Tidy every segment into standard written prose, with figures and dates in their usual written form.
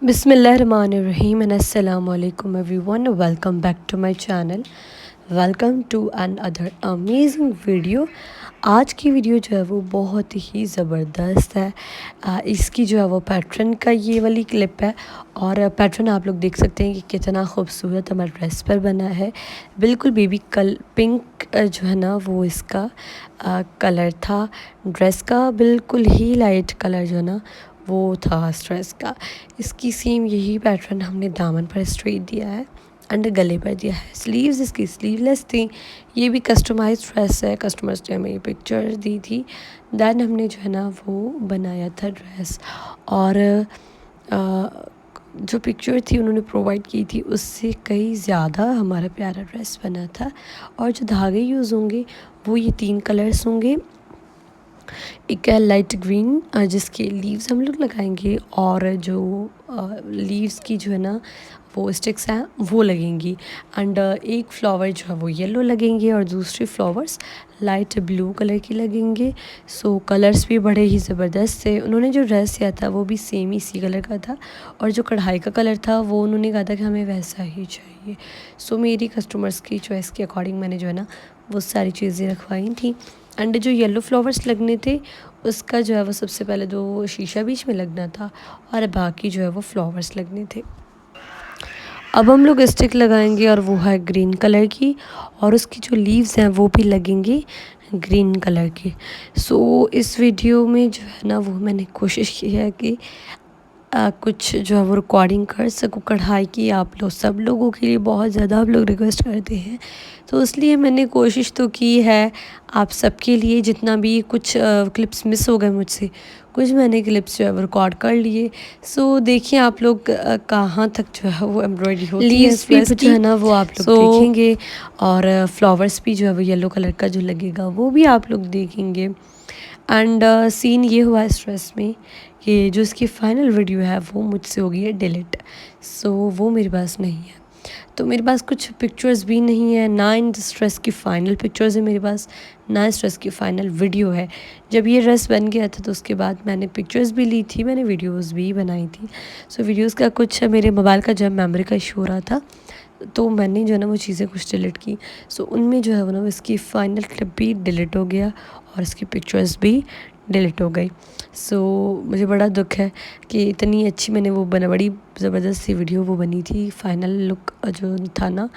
Bismillahirrahmanirrahim and assalamu alaikum everyone. Welcome back to my channel. Welcome to another amazing video. आज की video जो है वो बहुत ही ज़बरदस्त है। इसकी जो है वो पैटर्न का ये वाली क्लिप है और पैटर्न आप लोग देख सकते हैं कि कितना खूबसूरत हमारे ड्रेस पर बना है। बिल्कुल बेबी पिंक जो है ना वो इसका कलर था ड्रेस का, बिल्कुल ही लाइट कलर जो है ना वो था ड्रेस का। इसकी सेम यही पैटर्न हमने दामन पर स्ट्रेट दिया है, अंडर गले पर दिया है। स्लीव्स इसकी स्लीवलेस थी। ये भी कस्टमाइज्ड ड्रेस है, कस्टमर्स ने हमें ये पिक्चर दी थी, दैन हमने जो है ना वो बनाया था ड्रेस। और जो पिक्चर थी उन्होंने प्रोवाइड की थी उससे कई ज़्यादा हमारा प्यारा ड्रेस बना था। और जो धागे यूज़ होंगे वो ये 3 कलर्स होंगे। एक है लाइट ग्रीन जिसके लीव्स हम लोग लगाएंगे, और जो लीव्स की जो है ना वो स्टिक्स हैं वो लगेंगी। एंड एक फ्लावर जो है वो येलो लगेंगे और दूसरे फ्लावर्स लाइट ब्लू कलर की लगेंगे। सो कलर्स भी बड़े ही ज़बरदस्त थे। उन्होंने जो ड्रेस किया था वो भी सेम इसी कलर का था, और जो कढ़ाई का कलर था वो उन्होंने कहा था कि हमें वैसा ही चाहिए। सो मेरी कस्टमर्स की चॉइस के अकॉर्डिंग मैंने जो है ना वो सारी चीज़ें रखवाई थी। एंड जो येलो फ्लावर्स लगने थे उसका जो है वो सबसे पहले 2 शीशा बीच में लगना था और बाकी जो है वो फ्लावर्स लगने थे। अब हम लोग स्टिक लगाएंगे और वो है ग्रीन कलर की, और उसकी जो लीव्स हैं वो भी लगेंगी ग्रीन कलर की। सो इस वीडियो में जो है ना वो मैंने कोशिश की है कि कुछ जो है वो रिकॉर्डिंग कर सकूँ कढ़ाई की। आप लोग सब लोगों के लिए बहुत ज़्यादा आप लोग रिक्वेस्ट करते हैं, तो इसलिए मैंने कोशिश तो की है आप सबके लिए। जितना भी कुछ क्लिप्स मिस हो गए मुझसे, कुछ मैंने क्लिप्स जो है वो रिकॉर्ड कर लिए। सो देखिए आप लोग कहाँ तक जो है वो एम्ब्रॉयडरी होती है। लीव्स भी जो है ना वो आप लोग देखेंगे, और फ्लावर्स भी जो है वो येलो कलर का जो लगेगा वो भी आप लोग देखेंगे। एंड सीन ये हुआ इस ड्रेस में कि जो इसकी फ़ाइनल वीडियो है वो मुझसे हो गई है डिलीट। सो वो मेरे पास नहीं है, तो मेरे पास कुछ पिक्चर्स भी नहीं है, ना इन ड्रेस की फ़ाइनल पिक्चर्स है मेरे पास, ना इस ड्रेस की फ़ाइनल वीडियो है। जब ये ड्रेस बन गया था तो उसके बाद मैंने पिक्चर्स भी ली थी, मैंने वीडियोस भी बनाई थी। सो वीडियोस का कुछ मेरे मोबाइल का जब मेमोरी का इशू हो रहा था तो मैंने जो है ना वो चीज़ें कुछ डिलीट की। सो उनमें जो है वो ना इसकी फ़ाइनल क्लिप भी डिलीट हो गया और इसकी पिक्चर्स भी डिलीट हो गई। सो मुझे बड़ा दुख है कि इतनी अच्छी मैंने वो बना, बड़ी ज़बरदस्त सी वीडियो वो बनी थी। फ़ाइनल लुक जो था ना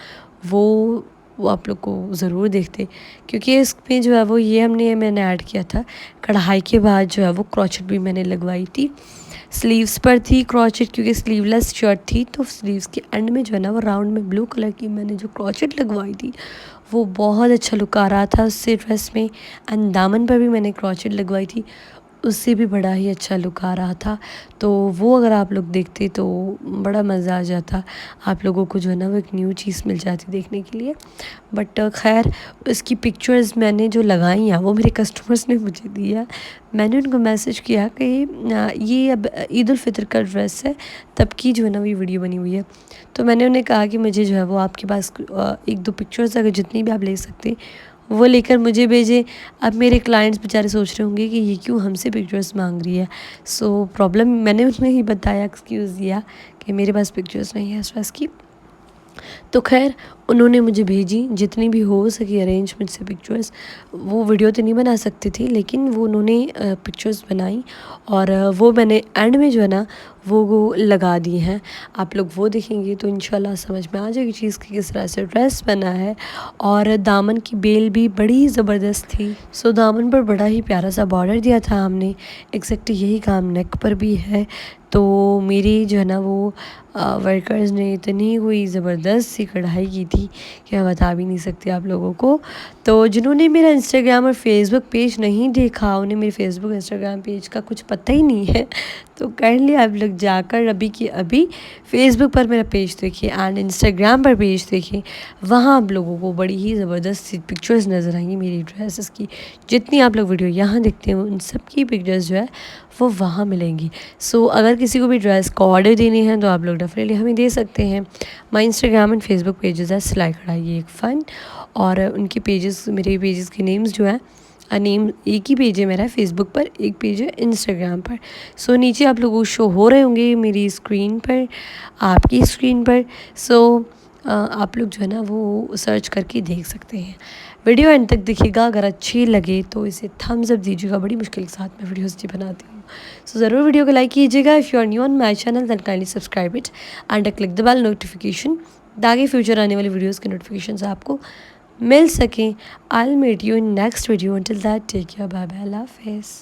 वो आप लोग को ज़रूर देखते, क्योंकि इसमें जो है वो ये मैंने ऐड किया था। कढ़ाई के बाद जो है वो क्रोचेट भी मैंने लगवाई थी। स्लीव्स पर थी क्रोचेट, क्योंकि स्लीवलेस शर्ट थी तो स्लीव्स के एंड में जो है ना वो राउंड में ब्लू कलर की मैंने जो क्रोचेट लगवाई थी वो बहुत अच्छा लुक आ रहा था उससे ड्रेस में। एंड दामन पर भी मैंने क्रोचेट लगवाई थी, उससे भी बड़ा ही अच्छा लुक आ रहा था। तो वो अगर आप लोग देखते तो बड़ा मज़ा आ जाता, आप लोगों को जो है ना वो एक न्यू चीज़ मिल जाती देखने के लिए। बट खैर इसकी पिक्चर्स मैंने जो लगाई हैं वो मेरे कस्टमर्स ने मुझे दिया। मैंने उनको मैसेज किया कि ये अब ईद उल फितर का ड्रेस है, तब की जो है ना वो वीडियो बनी हुई है। तो मैंने उन्हें कहा कि मुझे जो है वो आपके पास 1-2 पिक्चर्स अगर जितनी भी आप ले सकते वो लेकर मुझे भेजें। अब मेरे क्लाइंट्स बेचारे सोच रहे होंगे कि ये क्यों हमसे पिक्चर्स मांग रही है। सो प्रॉब्लम मैंने उन्हें ही बताया, एक्सक्यूज़ दिया कि मेरे पास पिक्चर्स नहीं है इस ड्रेस की। तो खैर उन्होंने मुझे भेजी जितनी भी हो सकी अरेंजमेंट से पिक्चर्स। वो वीडियो तो नहीं बना सकती थी लेकिन वो उन्होंने पिक्चर्स बनाई, और वो मैंने एंड में जो है ना वो लगा दी हैं। आप लोग वो देखेंगे तो इंशाल्लाह समझ में आ जाएगी चीज़ कि किस तरह से ड्रेस बना है। और दामन की बेल भी बड़ी ज़बरदस्त थी। सो दामन पर बड़ा ही प्यारा सा बॉर्डर दिया था हमने, एग्जैक्ट यही काम नेक पर भी है। तो मेरी जो है ना वो वर्कर्स ने इतनी कोई ज़बरदस्त सी कढ़ाई की थी कि मैं बता भी नहीं सकती आप लोगों को। तो जिन्होंने मेरा इंस्टाग्राम और फेसबुक पेज नहीं देखा, उन्हें मेरे फेसबुक इंस्टाग्राम पेज का कुछ पता ही नहीं है, तो काइंडली आप लोग जाकर अभी की अभी फेसबुक पर मेरा पेज देखिए एंड इंस्टाग्राम पर पेज देखिए। वहाँ आप लोगों को बड़ी ही ज़बरदस्त सी पिक्चर्स नज़र आएंगी मेरी ड्रेसेस की। जितनी आप लोग वीडियो यहाँ देखते हैं उन सब की पिक्चर्स जो है वो वहाँ मिलेंगी। सो अगर किसी को भी ड्रेस को ऑर्डर देने हैं तो आप लोग डेफिनेटली हमें दे सकते हैं। My Instagram and Facebook pages है सिलाई कढ़ाई एक फ़न, और उनके पेजेस, मेरे पेजेस के नेम्स जो हैं नेम एक ही पेज है मेरा फेसबुक पर, एक पेज है इंस्टाग्राम पर। सो नीचे आप लोगों को शो हो रहे होंगे मेरी स्क्रीन पर, आपकी स्क्रीन पर। सो आप लोग जो है ना वो सर्च करके देख सकते हैं। वीडियो एंड तक देखिएगा, अगर अच्छी लगे तो इसे थम्स अप दीजिएगा, बड़ी मुश्किल के साथ मैं वीडियोस जी बनाती हूँ। सो ज़रूर वीडियो को लाइक कीजिएगा। If you are new on my channel then kindly subscribe it and click the bell notification, ताकि फ्यूचर आने वाली वीडियोज़ के नोटिफिकेशन आपको मिल सकें। I will meet you in next video, until that take care, bye bye, Allah Hafiz।